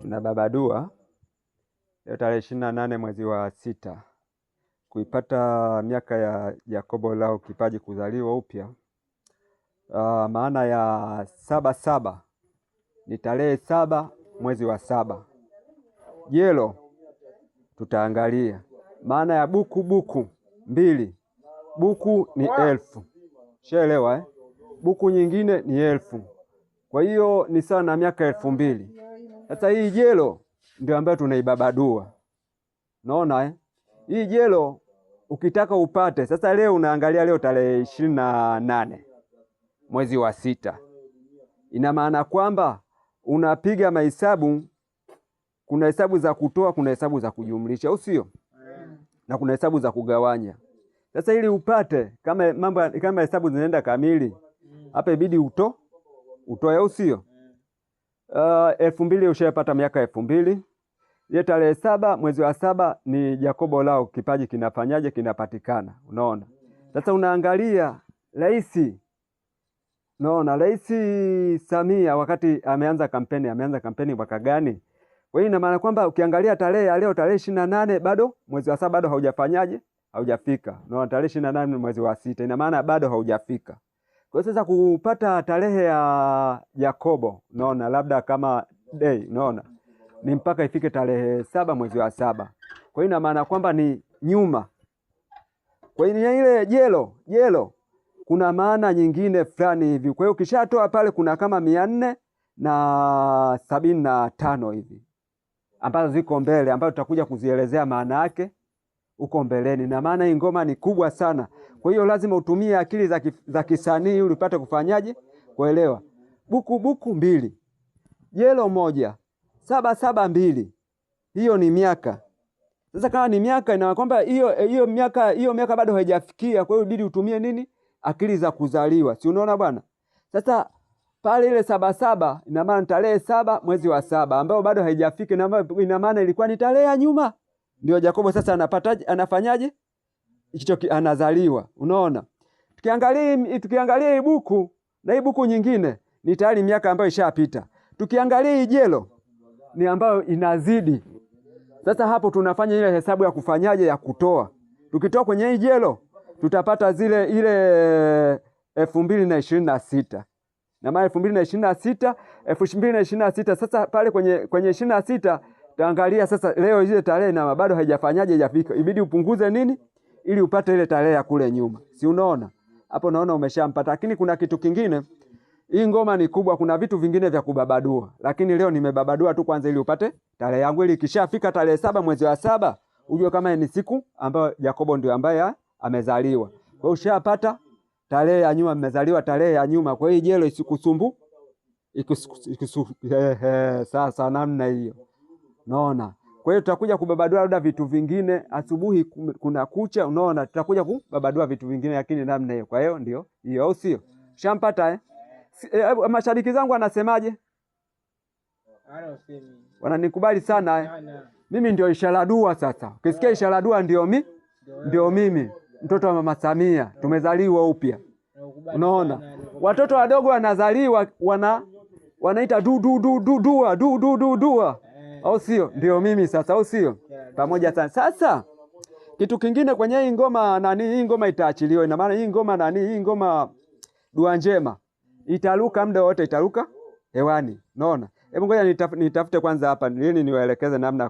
Tunababadua leo tarehe 28 mwezi wa sita kuipata miaka ya Yakobo Lao kipaji kuzaliwa upya. Maana ya 7/7 ni tarehe 7 mwezi wa 7. Jelo tutaangalia maana ya buku 2. Buku ni 1000. Shaelewa Buku nyingine ni 1000. Kwa hiyo ni sawa na miaka 2000. Sasa hii jelo ndio ambayo tunaibabadua. Naona hii jelo ukitaka upate. Sasa leo unaangalia leo tarehe 28 mwezi wa 6. Ina maana kwamba unapiga mahesabu, kuna hesabu za kutoa, kuna hesabu za kujumlisha, au sio? Na kuna hesabu za kugawanya. Sasa ili upate kama hesabu zinaenda kamili, hapa ibidi utoe, au sio? 2000 ushapata miaka 2000. Ile tarehe 7 mwezi wa 7 ni Yakobo Lao kipaji kinafanyaje, kinapatikana. Unaona? Sasa unaangalia Rais Samia wakati ameanza kampeni mwaka gani? Kwa hiyo ina maana kwamba ukiangalia tarehe ya leo tarehe 28 bado mwezi wa 7 bado haujafika. Unaona, tarehe 28 mwezi wa 6 ina maana bado haujafika. Kwa hiyo sasa kupata tarehe ya Yakobo, unaona, labda kama day, unaona, ni mpaka ifike tarehe 7 mwezi wa 7. Kwa hiyo ina maana kwamba ni nyuma. Kwa hiyo ile jelo kuna maana nyingine fulani hivi. Kwa hiyo ukishatoa pale kuna kama 475 hivi ambazo ziko mbele, ambazo tutakuja kuzielezea maana yake uko mbeleni. Na maana hii ngoma ni kubwa sana. Kwa hiyo lazima utumie akili za kisanii ili upate kufanyaje kuelewa. Buku 2, jelo 1, 7/7 hiyo ni miaka. Sasa kama ni miaka, ina kwamba hiyo miaka bado haijafikia. Kwa hiyo inabidi utumie nini? Akili za kuzaliwa. Si unaona bwana? Sasa pale ile 7/7 ina maana tarehe 7 mwezi wa 7 ambao bado haijafika, ina maana ilikuwa ni tarehe ya nyuma. Ndio Yakobo sasa anafanyaje? Hicho anazaliwa. Unaona? Tukiangalia hii buku na hii buku nyingine ni tayari miaka ambayo ishapita. Tukiangalia hii jelo ni ambayo inazidi. Sasa hapo tunafanya ile hesabu ya kufanyaje, ya kutoa. Tukitoa kwenye hii jelo tutapata ile 2026. Na maana 2026. Sasa pale kwenye 26 taangalia sasa leo ile tarehe na bado haijafanyaje, haijafika. Ibidi upunguze nini ili upate ile tarehe ya kule nyuma. Si unaona? Hapo naona umeshampata. Lakini kuna kitu kingine. Hii ngoma ni kubwa, kuna vitu vingine vya kubabadua. Lakini leo nimebabadua tu kwanza ili upate tarehe yangu, ili ikishafika tarehe 7 mwezi wa 7 ujue kama ni siku ambayo Yakobo ndio ambaye amezaliwa. Kwa hiyo ushapata tarehe ya nyuma, amezaliwa tarehe ya nyuma. Kwa hiyo jelo isikusumbu. Sasa namna hiyo. Naona. Kwa hiyo tutakuja kubabadua labda vitu vingine asubuhi kuna kucha, unaona, tutakuja kubabadua vitu vingine lakini namna hiyo. Kwa hiyo ndio hiyo, au sio? Shampata mashabiki zangu wanasemaje? Wananikubali sana Mimi ndio ishara dua sasa. Ukisikia ishara dua ndio mimi. Mtoto wa Mama Samia, tumezaliwa upya. Unaona? Watoto wadogo wanazaliwa wanaita dua. Au sio? Ndio mimi sasa, au sio? Pamoja sana. Sasa kitu kingine kwenye hii ngoma hii ngoma itaachiliwa. Ina maana hii ngoma dua njema itaruka muda wote, itaruka hewani. Unaona? Hebu ngoja nitafute kwanza hapa ili niwaelekeze namna